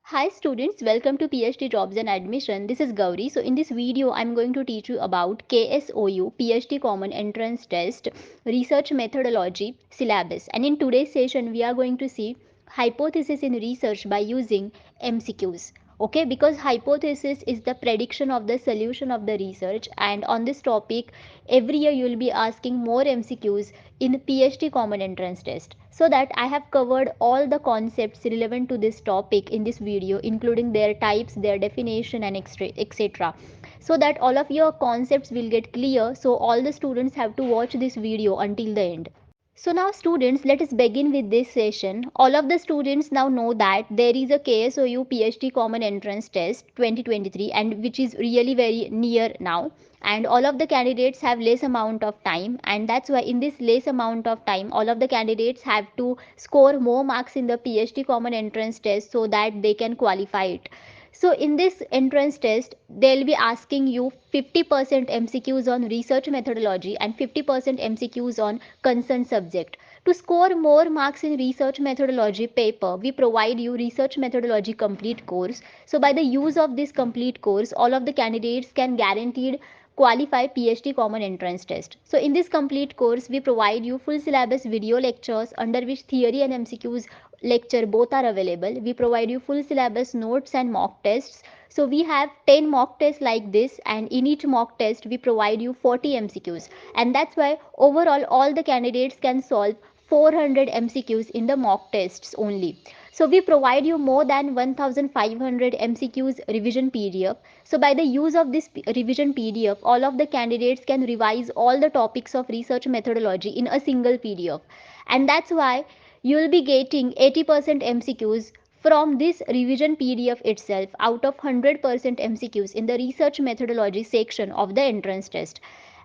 Hi students, welcome to PhD Jobs and Admission. This is Gauri. So in this video, I'm going to teach you about KSOU, PhD Common Entrance Test, Research Methodology, Syllabus. And in today's session, we are going to see hypothesis in research by using MCQs. Okay, because hypothesis is the prediction of the solution of the research, and on this topic, every year you will be asking more MCQs in PhD Common Entrance Test. So that I have covered all the concepts relevant to this topic in this video, including their types, their definition, and etc. So that all of your concepts will get clear. So all the students have to watch this video until the end. So now students, let us begin with this session. All of the students now know that there is a KSOU PhD Common Entrance Test 2023, and which is really very near now, and all of the candidates have less amount of time, and that's why in this less amount of time all of the candidates have to score more marks in the PhD Common Entrance Test so that they can qualify it. So in this entrance test, they'll be asking you 50% MCQs on research methodology and 50% MCQs on concerned subject. To score more marks in research methodology paper, we provide you research methodology complete course. So by the use of this complete course, all of the candidates can guaranteed qualify PhD Common Entrance Test. So in this complete course, we provide you full syllabus video lectures under which theory and MCQs lecture both are available. We provide you full syllabus notes and mock tests. So we have 10 mock tests like this, and in each mock test we provide you 40 MCQs, and that's why overall all the candidates can solve 400 MCQs in the mock tests only. So we provide you more than 1500 MCQs revision PDF. So by the use of this revision PDF, all of the candidates can revise all the topics of research methodology in a single PDF. And that's why you will be getting 80% MCQs from this revision PDF itself out of 100% MCQs in the research methodology section of the entrance test.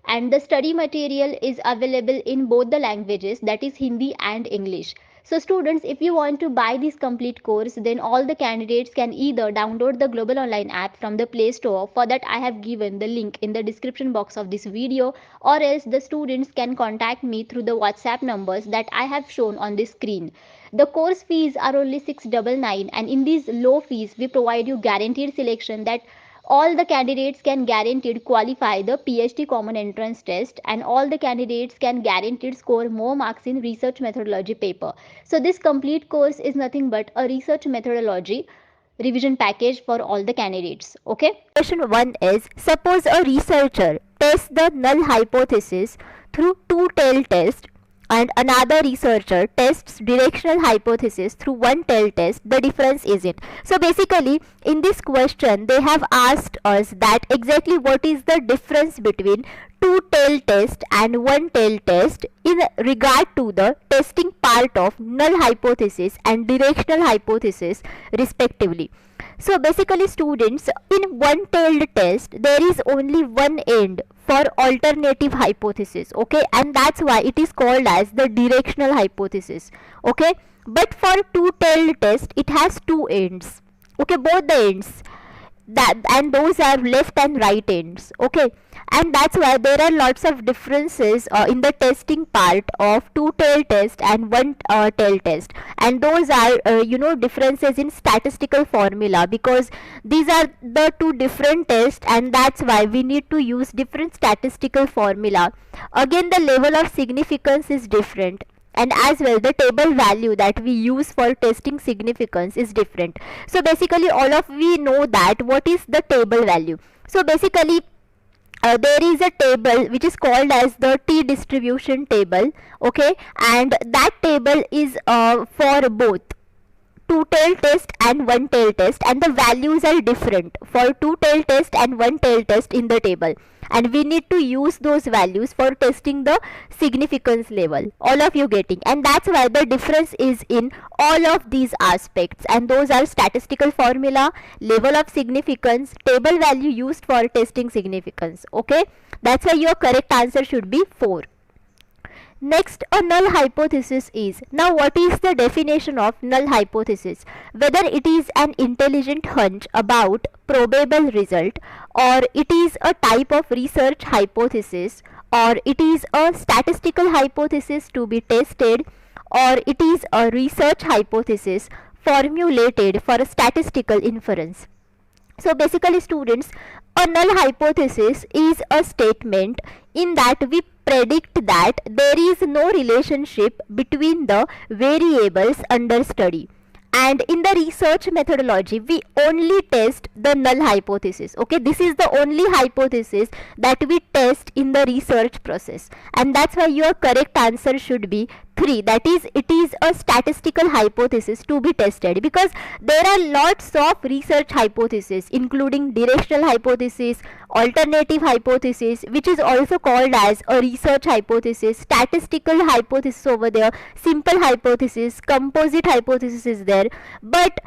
And the study material is available in both the languages, that is Hindi and English. So students, if you want to buy this complete course, then all the candidates can either download the Global Online app from the Play Store. For that I have given the link in the description box of this video, or else the students can contact me through the WhatsApp numbers that I have shown on the screen. The course fees are only 699, and in these low fees we provide you guaranteed selection, that all the candidates can guaranteed qualify the PhD Common Entrance Test, and all the candidates can guaranteed score more marks in research methodology paper. So this complete course is nothing but a research methodology revision package for all the candidates. Okay. Question 1 is, suppose a researcher tests the null hypothesis through two-tailed test and another researcher tests directional hypothesis through one-tailed test. The difference is it. So basically in this question they have asked us that exactly what is the difference between two-tailed test and one-tailed test in regard to the testing part of null hypothesis and directional hypothesis respectively. So basically students, in one-tailed test there is only one end for alternative hypothesis, okay, and that's why it is called as the directional hypothesis, okay. But for two-tailed test it has two ends, okay, both the ends, that and those are left and right ends, okay, and that's why there are lots of differences in the testing part of two-tailed test and one-tailed test, and those are differences in statistical formula, because these are the two different tests, and that's why we need to use different statistical formula. Again, the level of significance is different, and as well the table value that we use for testing significance is different. So basically all of we know that what is the table value. So basically there is a table which is called as the T distribution table, okay, and that table is for both two-tailed test and one-tailed test, and the values are different for two-tailed test and one-tailed test in the table, and we need to use those values for testing the significance level. All of you getting? And that's why the difference is in all of these aspects, and those are statistical formula, level of significance, table value used for testing significance, okay. That's why your correct answer should be 4. Next, a null hypothesis is. Now what is the definition of null hypothesis? Whether it is an intelligent hunch about probable result, or it is a type of research hypothesis, or it is a statistical hypothesis to be tested, or it is a research hypothesis formulated for a statistical inference. So basically students, a null hypothesis is a statement in that we predict that there is no relationship between the variables under study. And in the research methodology, we only test the null hypothesis. Okay, this is the only hypothesis that we test in the research process, and that's why your correct answer should be 3. That is, it is a statistical hypothesis to be tested, because there are lots of research hypotheses including directional hypothesis, alternative hypothesis, which is also called as a research hypothesis, statistical hypothesis over there, simple hypothesis, composite hypothesis is there, but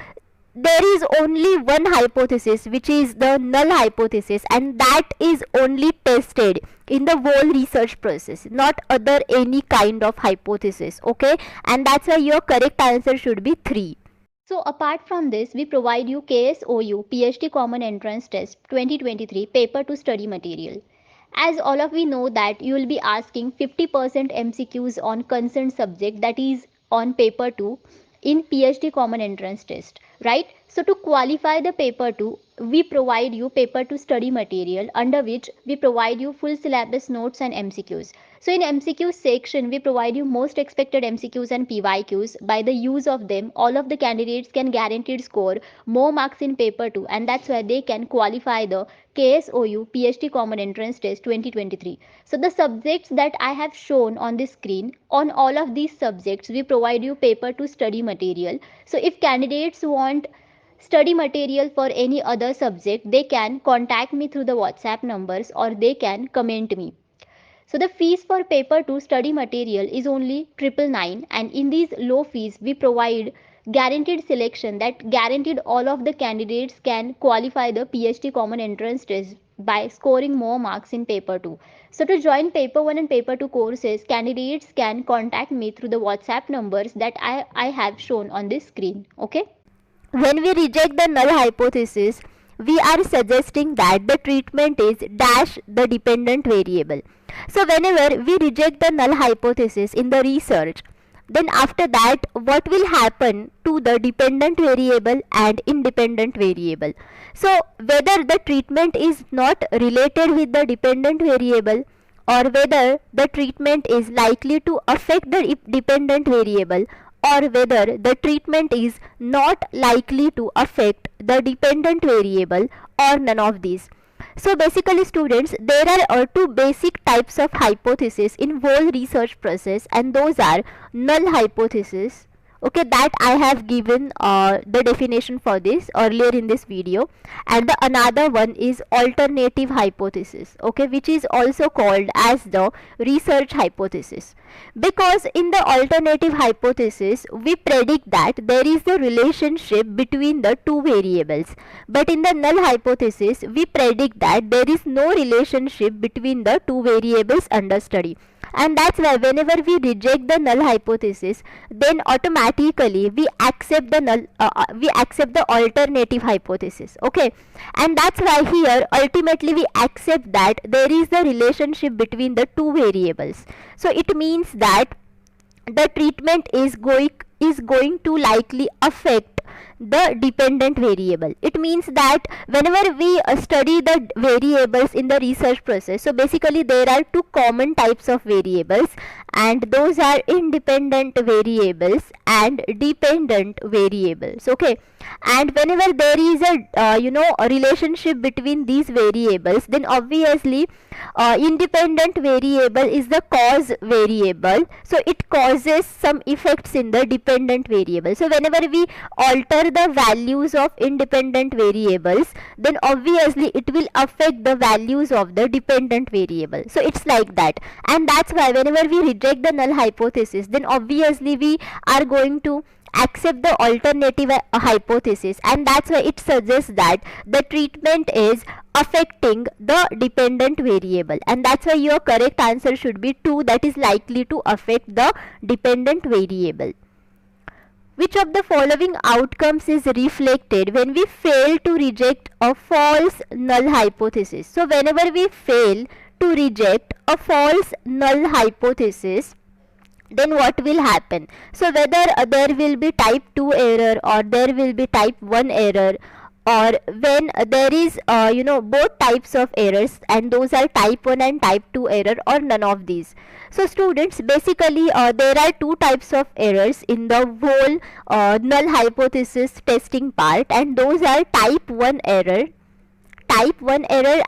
there is only one hypothesis, which is the null hypothesis, and that is only tested in the whole research process, not other any kind of hypothesis. Okay, and that's why your correct answer should be 3. So apart from this, we provide you KSOU PhD Common Entrance Test 2023 paper to study material. As all of we know that you will be asking 50% MCQs on concerned subject, that is on paper 2 in PhD Common Entrance Test, right? So to qualify the paper 2, we provide you paper to study material, under which we provide you full syllabus notes and MCQs. So in MCQ section, we provide you most expected MCQs and PYQs. By the use of them, all of the candidates can guaranteed score more marks in paper 2, and that's why they can qualify the KSOU PhD Common Entrance Test 2023. So the subjects that I have shown on the screen, on all of these subjects, we provide you paper to study material. So if candidates want study material for any other subject, they can contact me through the WhatsApp numbers or they can comment me. So the fees for paper 2 study material is only 999, and in these low fees we provide guaranteed selection, that guaranteed all of the candidates can qualify the PhD Common Entrance Test by scoring more marks in paper 2. So to join paper 1 and paper 2 courses, candidates can contact me through the WhatsApp numbers that I have shown on this screen. Okay. When we reject the null hypothesis, we are suggesting that the treatment is dash the dependent variable. So whenever we reject the null hypothesis in the research, then after that what will happen to the dependent variable and independent variable? So whether the treatment is not related with the dependent variable, or whether the treatment is likely to affect the dependent variable, or whether the treatment is not likely to affect the dependent variable, or none of these. So basically students, there are two basic types of hypothesis in whole research process, and those are null hypothesis, okay, that I have given the definition for this earlier in this video, and the another one is alternative hypothesis, okay, which is also called as the research hypothesis. Because in the alternative hypothesis we predict that there is a relationship between the two variables, but in the null hypothesis we predict that there is no relationship between the two variables under study. And that's why whenever we reject the null hypothesis, then automatically we accept the alternative hypothesis. Okay, and that's why here ultimately we accept that there is a relationship between the two variables. So it means that the treatment is going to likely affect the dependent variable. It means that whenever we study the variables in the research process, so basically there are two common types of variables, and those are independent variables and dependent variables. Okay, and whenever there is a relationship between these variables, then obviously independent variable is the cause variable, so it causes some effects in the dependent variable. So whenever we alter the values of independent variables, then obviously it will affect the values of the dependent variable. So it's like that, and that's why whenever we reject the null hypothesis, then obviously we are going to accept the alternative hypothesis, and that's why it suggests that the treatment is affecting the dependent variable, and that's why your correct answer should be 2, that is likely to affect the dependent variable. Which of the following outcomes is reflected when we fail to reject a false null hypothesis? So whenever we fail to reject a false null hypothesis, then what will happen? So whether there will be type 2 error or there will be type 1 error, or when there is both types of errors, and those are type 1 and type 2 error, or none of these. So students, basically there are two types of errors in the whole null hypothesis testing part, and those are type 1 error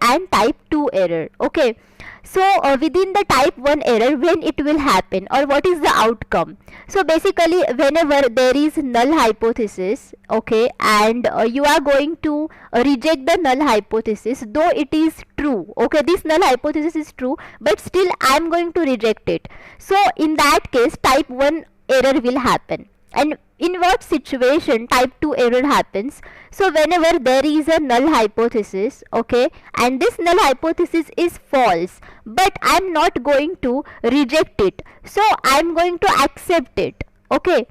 and type 2 error. Okay, so within the type 1 error, when it will happen or what is the outcome? So basically whenever there is null hypothesis, okay, and you are going to reject the null hypothesis, though it is true, okay, this null hypothesis is true, but still I am going to reject it. So in that case type 1 error will happen. And in what situation type 2 error happens? So whenever there is a null hypothesis, okay, and this null hypothesis is false, but I am not going to reject it, so I am going to accept it. Okay,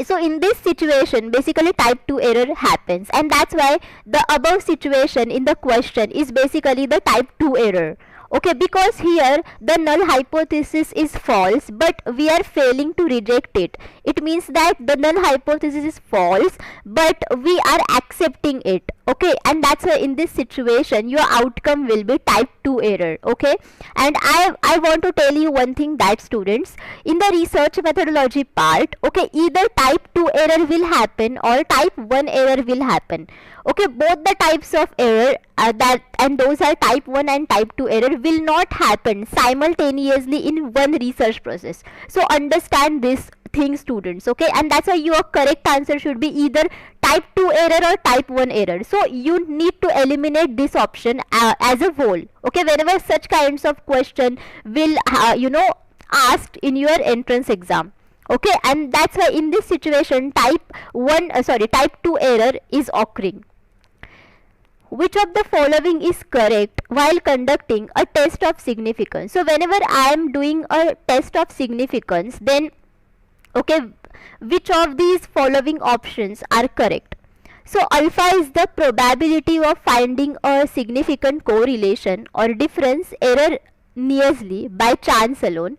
so in this situation basically type 2 error happens, and that's why the above situation in the question is basically the type 2 error. Okay, because here the null hypothesis is false, but we are failing to reject it. It means that the null hypothesis is false, but we are accepting it. Okay, and that's why in this situation your outcome will be type 2 error. Okay, and I want to tell you one thing, that students, in the research methodology part, okay, either type 2 error will happen or type 1 error will happen. Okay, both the types of error and those are type 1 and type 2 error will not happen simultaneously in one research process. So understand this thing, students. Okay, and that's why your correct answer should be either type 2 error or type 1 error. So you need to eliminate this option as a whole. Okay, whenever such kinds of question will asked in your entrance exam. Okay, and that's why in this situation type 2 error is occurring. Which of the following is correct while conducting a test of significance? So whenever I am doing a test of significance, then okay, which of these following options are correct? So alpha is the probability of finding a significant correlation or difference erroneously by chance alone.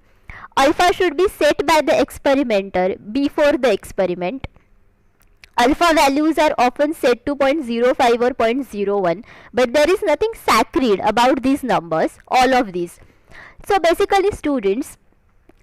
Alpha should be set by the experimenter before the experiment. Alpha values are often set to 0.05 or 0.01, but there is nothing sacred about these numbers, all of these. So basically students,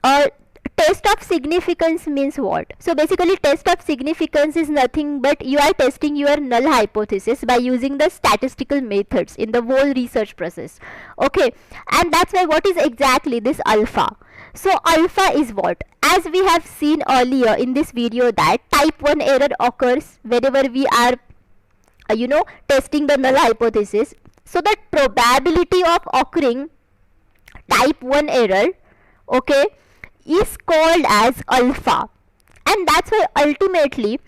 test of significance means what? So basically test of significance is nothing but you are testing your null hypothesis by using the statistical methods in the whole research process. Okay, and that's why what is exactly this alpha? So alpha is what? As we have seen earlier in this video, that type 1 error occurs whenever we are testing the null hypothesis. So the probability of occurring type 1 error, okay, is called as alpha, and that's why ultimately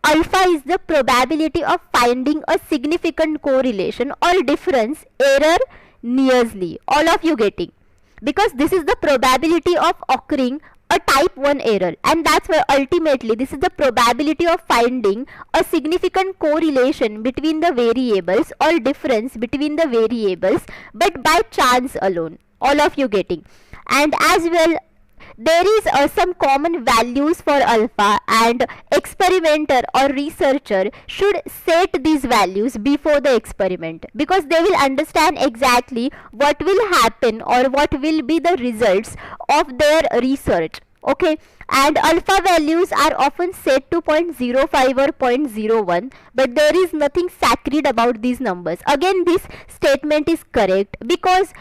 alpha is the probability of finding a significant correlation or difference erroneously. All of you getting? Because this is the probability of occurring a type 1 error, and that's why ultimately this is the probability of finding a significant correlation between the variables or difference between the variables, but by chance alone. All of you getting? And as well, there is some common values for alpha, and experimenter or researcher should set these values before the experiment, because they will understand exactly what will happen or what will be the results of their research. Okay, and alpha values are often set to 0.05 or 0.01, but there is nothing sacred about these numbers. Again, this statement is correct because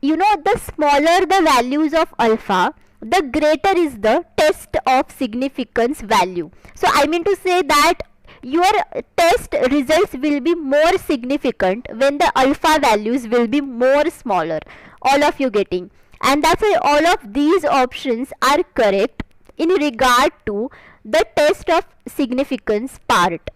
the smaller the values of alpha, the greater is the test of significance value. So I mean to say that your test results will be more significant when the alpha values will be more smaller. All of you getting? And that's why all of these options are correct in regard to the test of significance part.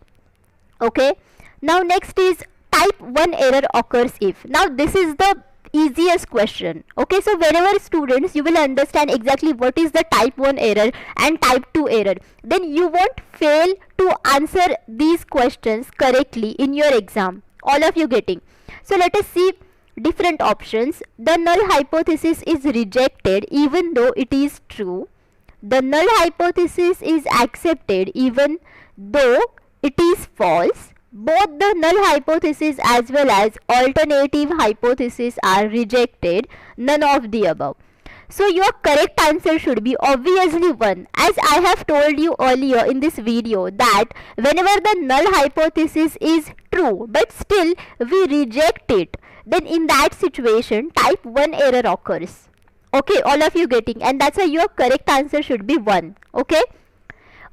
Okay, now next is type 1 error occurs if. Now this is the easiest question. Okay, so whenever students you will understand exactly what is the type 1 error and type 2 error, then you won't fail to answer these questions correctly in your exam. All of you getting? So let us see different options. The null hypothesis is rejected even though it is true. The null hypothesis is accepted even though it is false. Both the null hypothesis as well as alternative hypothesis are rejected. None of the above. So your correct answer should be obviously 1. As I have told you earlier in this video that whenever the null hypothesis is true but still we reject it, then in that situation type 1 error occurs. Okay, all of you getting, and that's why your correct answer should be 1. Okay.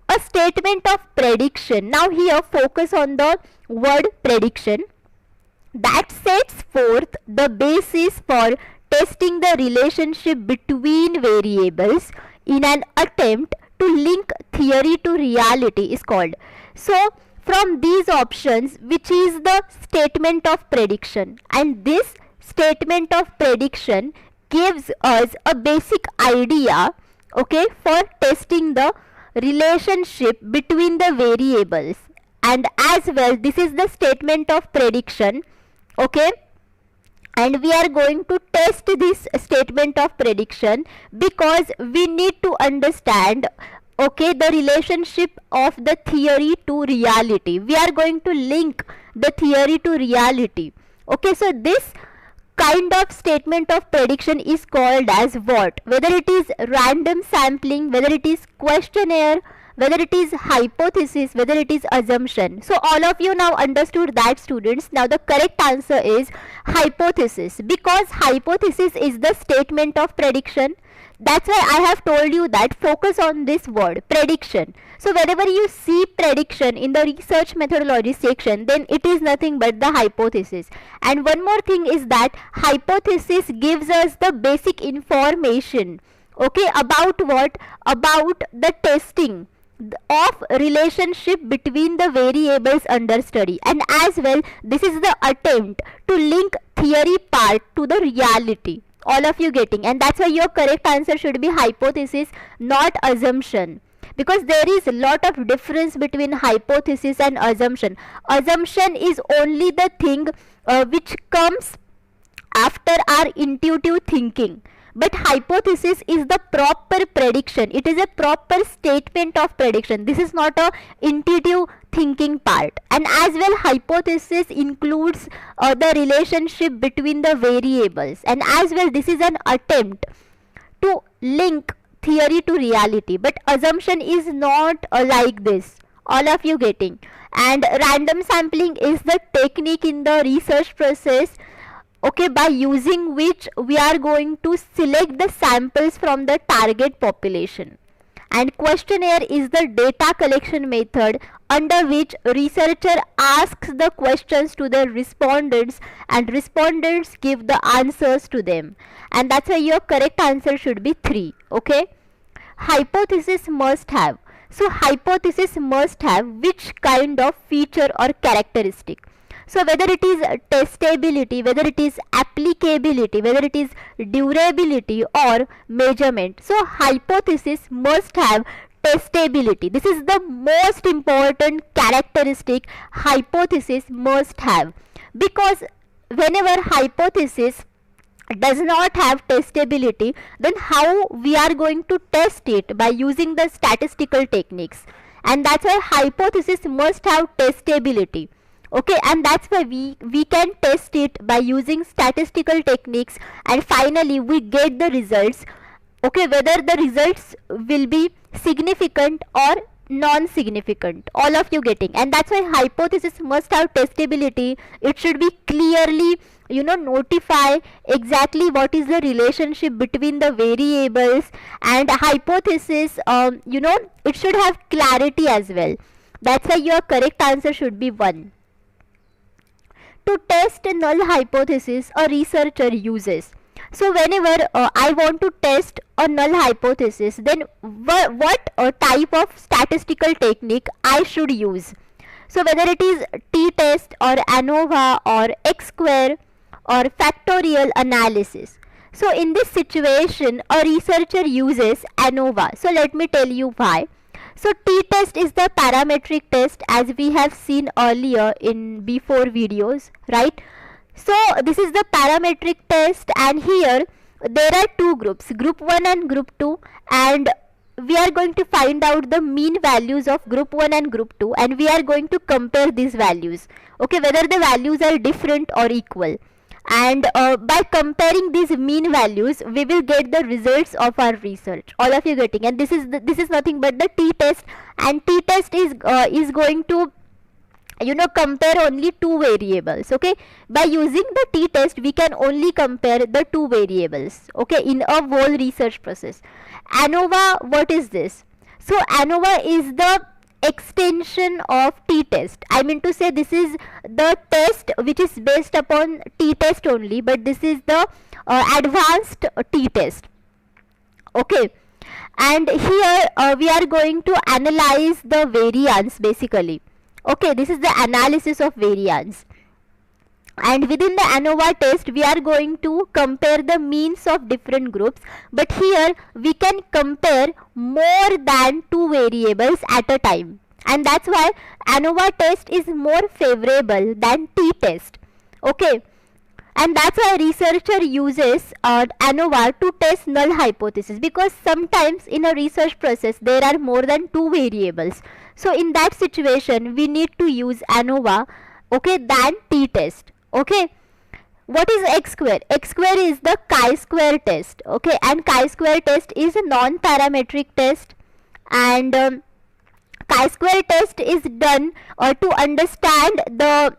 A statement of prediction. Now here focus on the word prediction, that sets forth the basis for testing the relationship between variables in an attempt to link theory to reality is called. So from these options, which is the statement of prediction, and this statement of prediction gives us a basic idea, okay, for testing the relationship between the variables. And as well, this is the statement of prediction, okay, and we are going to test this statement of prediction because we need to understand, okay, the relationship of the theory to reality. We are going to link the theory to reality. Okay, so this kind of statement of prediction is called as what? Whether it is random sampling, whether it is questionnaire, whether it is hypothesis, whether it is assumption. So all of you now understood that, students. Now the correct answer is hypothesis, because hypothesis is the statement of prediction. That's why I have told you that focus on this word, prediction. So whenever you see prediction in the research methodology section, then it is nothing but the hypothesis. And one more thing is that hypothesis gives us the basic information, okay, about what? About the testing of relationship between the variables under study, and as well this is the attempt to link theory part to the reality. All of you getting, and that's why your correct answer should be hypothesis, not assumption, because there is a lot of difference between hypothesis and assumption. Assumption is only the thing which comes after our intuitive thinking, but hypothesis is the proper prediction. It is a proper statement of prediction. This is not a intuitive thinking part. And as well, hypothesis includes the relationship between the variables, and as well this is an attempt to link theory to reality, but assumption is not like this. All of you getting. And random sampling is the technique in the research process, okay, by using which we are going to select the samples from the target population. And questionnaire is the data collection method under which researcher asks the questions to the respondents and respondents give the answers to them. And that's why your correct answer should be 3. Okay. Hypothesis must have. So hypothesis must have which kind of feature or characteristic? So whether it is testability, whether it is applicability, whether it is durability or measurement. So hypothesis must have testability. This is the most important characteristic hypothesis must have, because whenever hypothesis does not have testability, then how we are going to test it? By using the statistical techniques. And that's why hypothesis must have testability. Okay, and that's why we can test it by using statistical techniques, and finally we get the results, okay, whether the results will be significant or non-significant. All of you getting. And that's why hypothesis must have testability. It should be clearly, notify exactly what is the relationship between the variables, and hypothesis, it should have clarity as well. That's why your correct answer should be 1. To test a null hypothesis, a researcher uses. So whenever I want to test a null hypothesis, then what type of statistical technique I should use? So whether it is t-test or ANOVA or x-square or factorial analysis. So in this situation, a researcher uses ANOVA. So let me tell you why. So t-test is the parametric test, as we have seen earlier in before videos, right? So this is the parametric test, and here there are two groups, group 1 and group 2, and we are going to find out the mean values of group 1 and group 2, and we are going to compare these values, okay, whether the values are different or equal. And by comparing these mean values, we will get the results of our research. All of you getting? And this is nothing but the t-test, and t-test is going to compare only two variables. Okay, by using the t-test we can only compare the two variables, okay, in a whole research process. ANOVA, what is this? So ANOVA is the extension of t-test. I mean to say, this is the test which is based upon t-test only, but this is the advanced t-test. Okay, and here we are going to analyze the variance basically. Okay, this is the analysis of variance, and within the ANOVA test we are going to compare the means of different groups, but here we can compare more than two variables at a time, and that's why ANOVA test is more favorable than t-test. Okay, and that's why researcher uses ANOVA to test null hypothesis, because sometimes in a research process there are more than two variables. So in that situation we need to use ANOVA, okay, than t-test. Okay, what is X square? X square is the chi-square test. Okay, and chi-square test is a non-parametric test, and chi-square test is done to understand the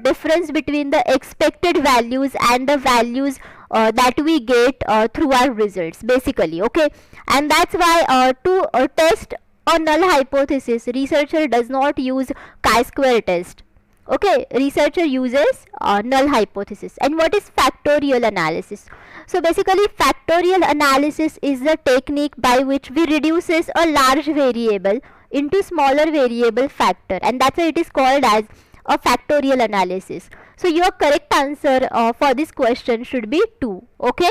difference between the expected values and the values that we get through our results basically. Okay, and that's why to test a null hypothesis, researcher does not use chi-square test. Okay, researcher uses null hypothesis. And what is factorial analysis? So basically factorial analysis is the technique by which we reduces a large variable into smaller variable factor, and that's why it is called as a factorial analysis. So your correct answer for this question should be 2. Okay,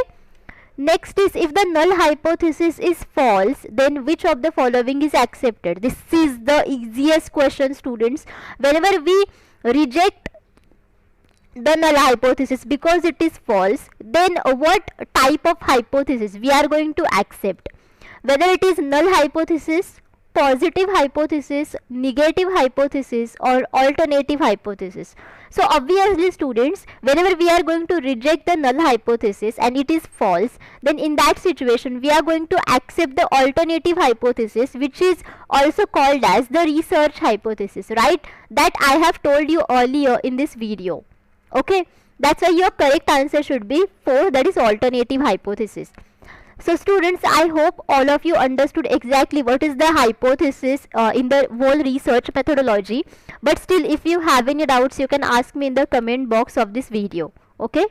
next is, if the null hypothesis is false, then which of the following is accepted? This is the easiest question, students. Whenever we reject the null hypothesis because it is false, then what type of hypothesis we are going to accept? Whether it is null hypothesis, positive hypothesis, negative hypothesis, or alternative hypothesis. So obviously students, whenever we are going to reject the null hypothesis and it is false, then in that situation we are going to accept the alternative hypothesis, which is also called as the research hypothesis, right? That I have told you earlier in this video. Okay, that's why your correct answer should be 4, that is alternative hypothesis. So students, I hope all of you understood exactly what is the hypothesis in the whole research methodology. But still, if you have any doubts, you can ask me in the comment box of this video. Okay.